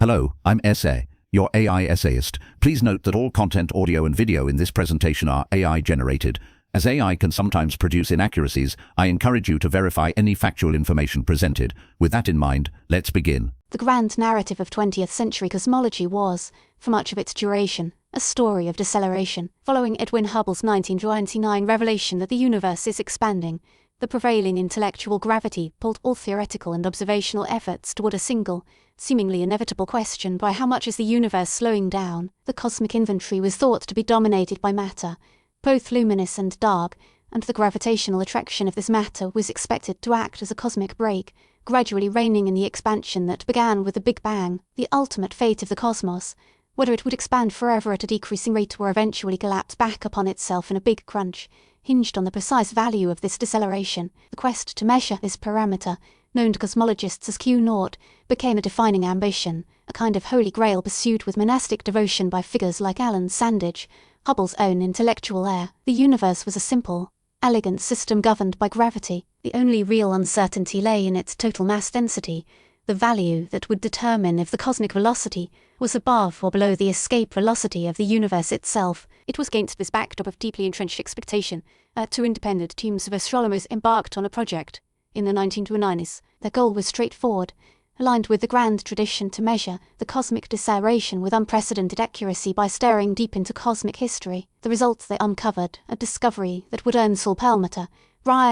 Hello, I'm Essay, your AI essayist. Please note that all content, audio and video in this presentation are AI generated. As AI can sometimes produce inaccuracies, I encourage you to verify any factual information presented. With that in mind, let's begin. The grand narrative of 20th century cosmology was, for much of its duration, a story of deceleration. Following Edwin Hubble's 1929 revelation that the universe is expanding, the prevailing intellectual gravity pulled all theoretical and observational efforts toward a single, seemingly inevitable question: by how much is the universe slowing down? The cosmic inventory was thought to be dominated by matter, both luminous and dark, and the gravitational attraction of this matter was expected to act as a cosmic brake, gradually reining in the expansion that began with the Big Bang. The ultimate fate of the cosmos, whether it would expand forever at a decreasing rate or eventually collapse back upon itself in a big crunch, hinged on the precise value of this deceleration. The quest to measure this parameter, known to cosmologists as Q0, became a defining ambition, a kind of holy grail pursued with monastic devotion by figures like Alan Sandage, Hubble's own intellectual heir. The universe was a simple, elegant system governed by gravity. The only real uncertainty lay in its total mass density, the value that would determine if the cosmic velocity was above or below the escape velocity of the universe itself. It was against this backdrop of deeply entrenched expectation two independent teams of astronomers embarked on a project. In the 1920s, their goal was straightforward, aligned with the grand tradition to measure the cosmic deceleration with unprecedented accuracy by staring deep into cosmic history. The results they uncovered, a discovery that would earn Saul Perlmutter,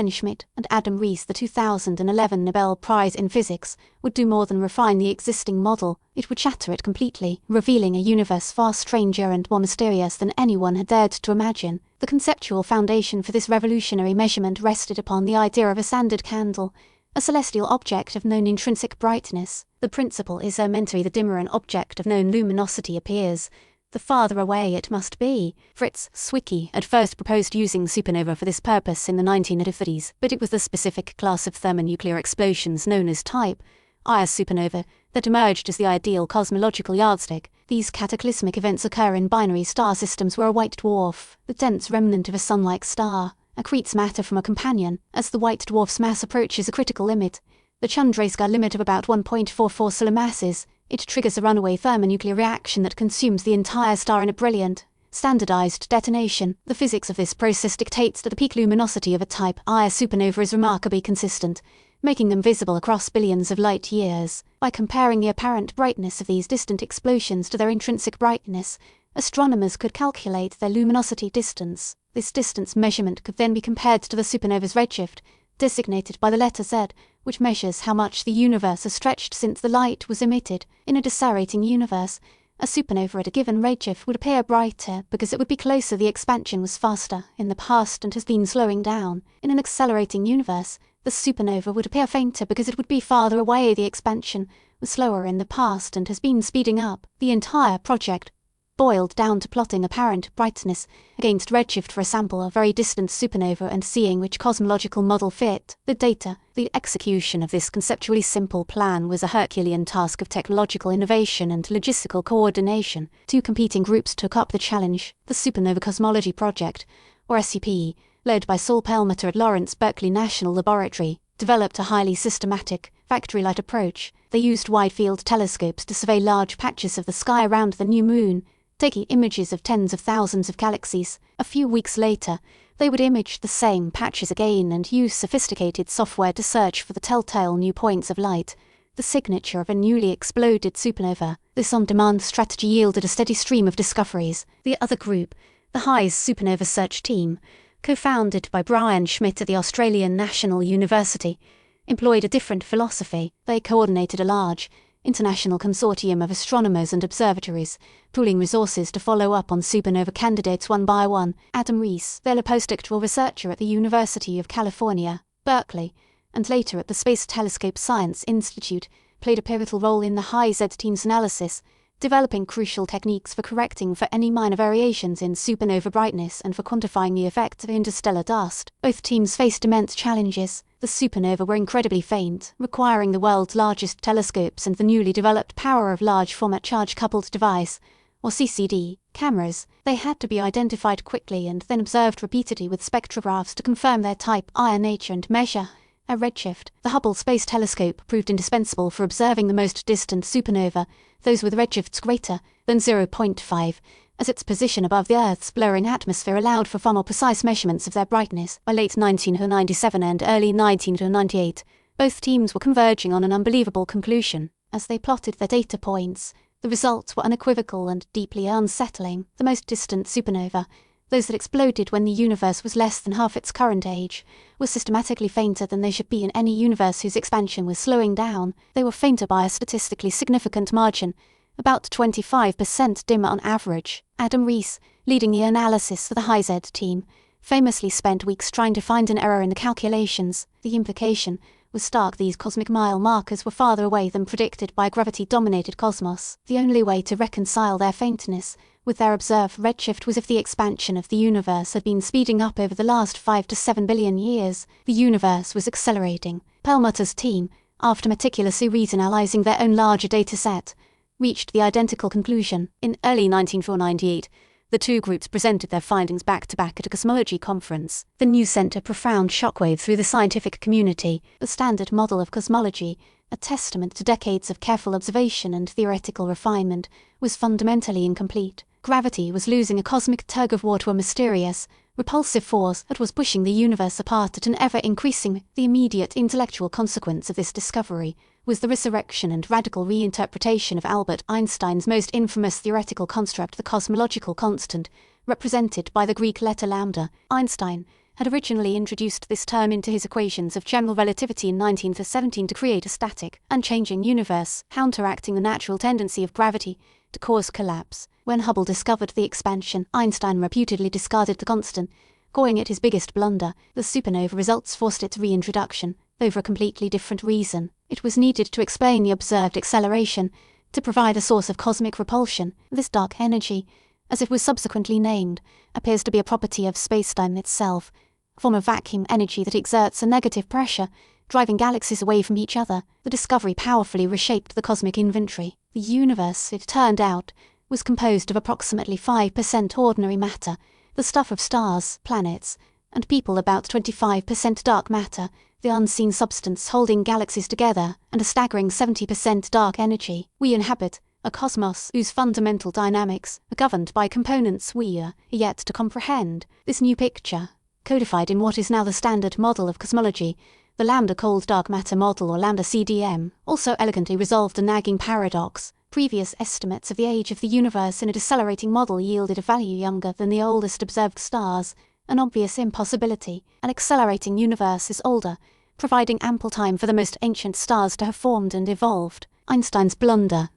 Schmidt and Adam Riess the 2011 Nobel Prize in Physics, would do more than refine the existing model. It would shatter it completely, revealing a universe far stranger and more mysterious than anyone had dared to imagine. The conceptual foundation for this revolutionary measurement rested upon the idea of a standard candle, a celestial object of known intrinsic brightness. The principle is elementary: the dimmer an object of known luminosity appears, the farther away it must be. Fritz Zwicky had first proposed using supernova for this purpose in the 1930s, but it was the specific class of thermonuclear explosions known as type I supernova that emerged as the ideal cosmological yardstick. These cataclysmic events occur in binary star systems where a white dwarf, the dense remnant of a sun-like star, accretes matter from a companion. As the white dwarf's mass approaches a critical limit, the Chandrasekhar limit of about 1.44 solar masses, it triggers a runaway thermonuclear reaction that consumes the entire star in a brilliant, standardized detonation. The physics of this process dictates that the peak luminosity of a type I supernova is remarkably consistent, making them visible across billions of light years. By comparing the apparent brightness of these distant explosions to their intrinsic brightness, astronomers could calculate their luminosity distance. This distance measurement could then be compared to the supernova's redshift, designated by the letter Z, which measures how much the universe has stretched since the light was emitted. In a decelerating universe, a supernova at a given redshift would appear brighter because it would be closer, the expansion was faster in the past and has been slowing down. In an accelerating universe, the supernova would appear fainter because it would be farther away, the expansion was slower in the past and has been speeding up. The entire project boiled down to plotting apparent brightness against redshift for a sample of very distant supernova and seeing which cosmological model fit the data. The execution of this conceptually simple plan was a Herculean task of technological innovation and logistical coordination. Two competing groups took up the challenge. The Supernova Cosmology Project, or SCP, led by Saul Perlmutter at Lawrence Berkeley National Laboratory, developed a highly systematic, factory-like approach. They used wide-field telescopes to survey large patches of the sky around the new moon, taking images of tens of thousands of galaxies. A few weeks later, they would image the same patches again and use sophisticated software to search for the telltale new points of light, the signature of a newly exploded supernova. This on-demand strategy yielded a steady stream of discoveries. The other group, the HISE Supernova Search Team, co-founded by Schmidt at the Australian National University, employed a different philosophy. They coordinated a large, international consortium of astronomers and observatories, pooling resources to follow up on supernova candidates one by one. Adam Riess, then a postdoctoral researcher at the University of California, Berkeley, and later at the Space Telescope Science Institute, played a pivotal role in the HISE team's analysis, developing crucial techniques for correcting for any minor variations in supernova brightness and for quantifying the effects of interstellar dust. Both teams faced immense challenges. The supernova were incredibly faint, requiring the world's largest telescopes and the newly developed power of large format charge-coupled device, or CCD, cameras. They had to be identified quickly and then observed repeatedly with spectrographs to confirm their type I nature and measure At redshift, the Hubble Space Telescope proved indispensable for observing the most distant supernova, those with redshifts greater than 0.5, as its position above the Earth's blurring atmosphere allowed for far more precise measurements of their brightness. By late 1997 and early 1998, both teams were converging on an unbelievable conclusion. As they plotted their data points, the results were unequivocal and deeply unsettling. The most distant supernova, those that exploded when the universe was less than half its current age, were systematically fainter than they should be in any universe whose expansion was slowing down. They were fainter by a statistically significant margin, about 25% dimmer on average. Adam Riess, leading the analysis for the High-Z team, famously spent weeks trying to find an error in the calculations. The implication was stark: these cosmic mile markers were farther away than predicted by a gravity-dominated cosmos. The only way to reconcile their faintness with their observed redshift was if the expansion of the universe had been speeding up over the last 5 to 7 billion years. The universe was accelerating. Perlmutter's team, after meticulously reanalyzing their own larger data set, reached the identical conclusion. In early 1998, the two groups presented their findings back-to-back at a cosmology conference. The news sent a profound shockwave through the scientific community. The standard model of cosmology, a testament to decades of careful observation and theoretical refinement, was fundamentally incomplete. Gravity was losing a cosmic tug-of-war to a mysterious, repulsive force that was pushing the universe apart at an ever-increasing. The immediate intellectual consequence of this discovery was the resurrection and radical reinterpretation of Albert Einstein's most infamous theoretical construct, the cosmological constant, represented by the Greek letter lambda. Einstein had originally introduced this term into his equations of general relativity in 1917 to create a static, unchanging universe, counteracting the natural tendency of gravity to cause collapse. When Hubble discovered the expansion, Einstein reputedly discarded the constant, calling it his biggest blunder. The supernova results forced its reintroduction, though for a completely different reason. It was needed to explain the observed acceleration, to provide a source of cosmic repulsion. This dark energy, as it was subsequently named, appears to be a property of spacetime itself, a form of vacuum energy that exerts a negative pressure, driving galaxies away from each other. The discovery powerfully reshaped the cosmic inventory. The universe, it turned out, was composed of approximately 5% ordinary matter, the stuff of stars, planets, and people, about 25% dark matter, the unseen substance holding galaxies together, and a staggering 70% dark energy. We inhabit a cosmos whose fundamental dynamics are governed by components we are yet to comprehend. This new picture, codified in what is now the standard model of cosmology, the lambda-cold dark matter model, or lambda CDM, also elegantly resolved a nagging paradox. Previous estimates of the age of the universe in a decelerating model yielded a value younger than the oldest observed stars, an obvious impossibility. An accelerating universe is older, providing ample time for the most ancient stars to have formed and evolved. Einstein's blunder,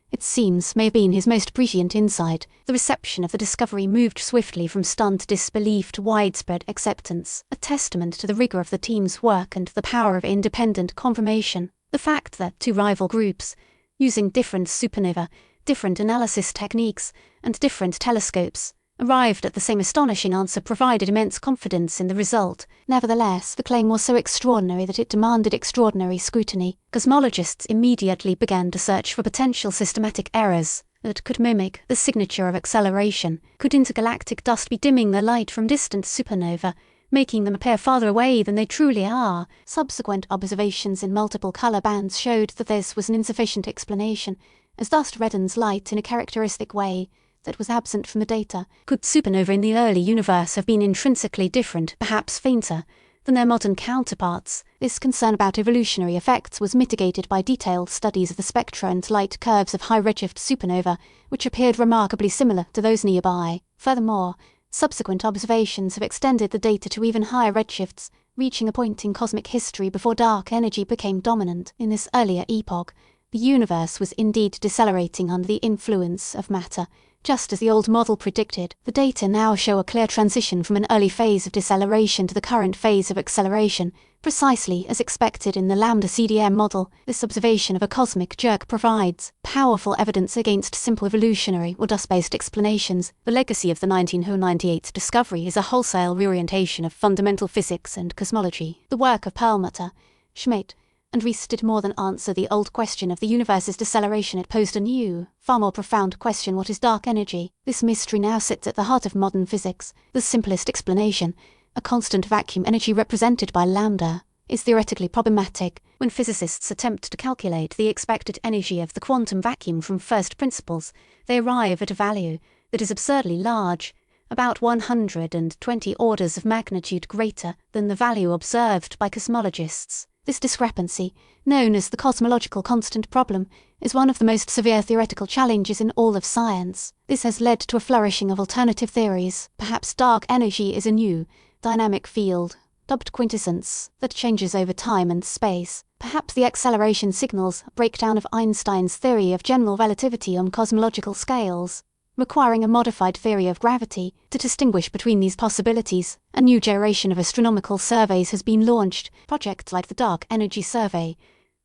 it seems, may have been his most prescient insight. The reception of the discovery moved swiftly from stunned disbelief to widespread acceptance, a testament to the rigor of the team's work and the power of independent confirmation. The fact that two rival groups, using different supernova, different analysis techniques, and different telescopes, arrived at the same astonishing answer provided immense confidence in the result. Nevertheless, the claim was so extraordinary that it demanded extraordinary scrutiny. Cosmologists immediately began to search for potential systematic errors that could mimic the signature of acceleration. Could intergalactic dust be dimming the light from distant supernova, making them appear farther away than they truly are? Subsequent observations in multiple color bands showed that this was an insufficient explanation, as dust reddens light in a characteristic way that was absent from the data. Could supernova in the early universe have been intrinsically different, perhaps fainter, than their modern counterparts? This concern about evolutionary effects was mitigated by detailed studies of the spectra and light curves of high redshift supernova, which appeared remarkably similar to those nearby. Furthermore, subsequent observations have extended the data to even higher redshifts, reaching a point in cosmic history before dark energy became dominant. In this earlier epoch, the universe was indeed decelerating under the influence of matter, just as the old model predicted. The data now show a clear transition from an early phase of deceleration to the current phase of acceleration, precisely as expected in the lambda CDM model. This observation of a cosmic jerk provides powerful evidence against simple evolutionary or dust-based explanations. The legacy of the 1998 discovery is a wholesale reorientation of fundamental physics and cosmology. The work of Perlmutter, Schmidt, and Riess did more than answer the old question of the universe's deceleration. It posed a new, far more profound question: what is dark energy? This mystery now sits at the heart of modern physics. The simplest explanation, a constant vacuum energy represented by lambda, is theoretically problematic. When physicists attempt to calculate the expected energy of the quantum vacuum from first principles, they arrive at a value that is absurdly large, about 120 orders of magnitude greater than the value observed by cosmologists. This discrepancy, known as the cosmological constant problem, is one of the most severe theoretical challenges in all of science. This has led to a flourishing of alternative theories. Perhaps dark energy is a new, dynamic field, dubbed quintessence, that changes over time and space. Perhaps the acceleration signals a breakdown of Einstein's theory of general relativity on cosmological scales. Requiring a modified theory of gravity to distinguish between these possibilities, a new generation of astronomical surveys has been launched. Projects like the Dark Energy Survey,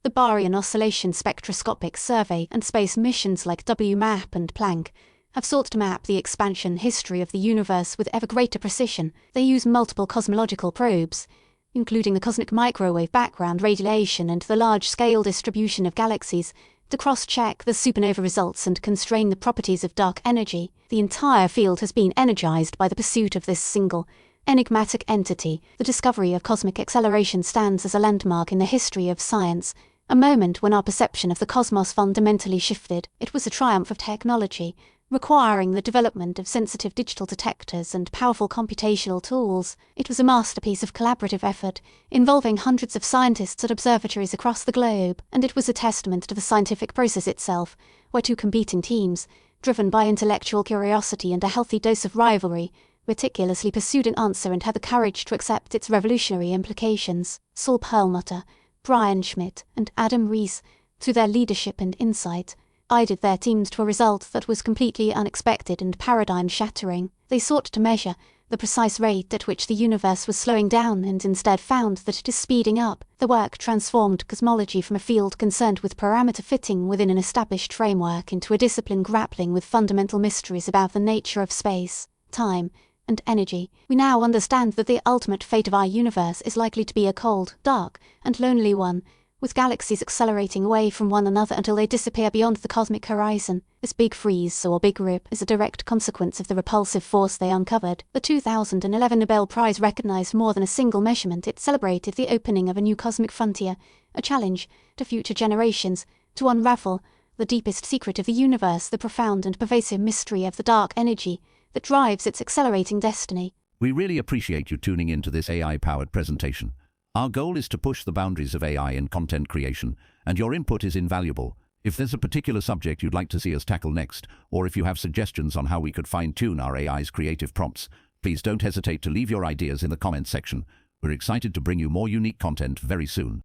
the Baryon Oscillation Spectroscopic Survey, and space missions like WMAP and Planck have sought to map the expansion history of the universe with ever greater precision. They use multiple cosmological probes, including the cosmic microwave background radiation and the large-scale distribution of galaxies, to cross-check the supernova results and constrain the properties of dark energy. The entire field has been energized by the pursuit of this single, enigmatic entity. The discovery of cosmic acceleration stands as a landmark in the history of science, a moment when our perception of the cosmos fundamentally shifted. It was a triumph of technology, requiring the development of sensitive digital detectors and powerful computational tools. It was a masterpiece of collaborative effort, involving hundreds of scientists at observatories across the globe, and it was a testament to the scientific process itself, where two competing teams, driven by intellectual curiosity and a healthy dose of rivalry, meticulously pursued an answer and had the courage to accept its revolutionary implications. Saul Perlmutter, Brian Schmidt, and Adam Riess, through their leadership and insight, guided their teams to a result that was completely unexpected and paradigm-shattering. They sought to measure the precise rate at which the universe was slowing down and instead found that it is speeding up. The work transformed cosmology from a field concerned with parameter fitting within an established framework into a discipline grappling with fundamental mysteries about the nature of space, time, and energy. We now understand that the ultimate fate of our universe is likely to be a cold, dark, and lonely one, with galaxies accelerating away from one another until they disappear beyond the cosmic horizon. This big freeze or big rip is a direct consequence of the repulsive force they uncovered. The 2011 Nobel Prize recognized more than a single measurement. It celebrated the opening of a new cosmic frontier, a challenge to future generations to unravel the deepest secret of the universe, the profound and pervasive mystery of the dark energy that drives its accelerating destiny. We really appreciate you tuning into this AI-powered presentation. Our goal is to push the boundaries of AI in content creation, and your input is invaluable. If there's a particular subject you'd like to see us tackle next, or if you have suggestions on how we could fine-tune our AI's creative prompts, please don't hesitate to leave your ideas in the comments section. We're excited to bring you more unique content very soon.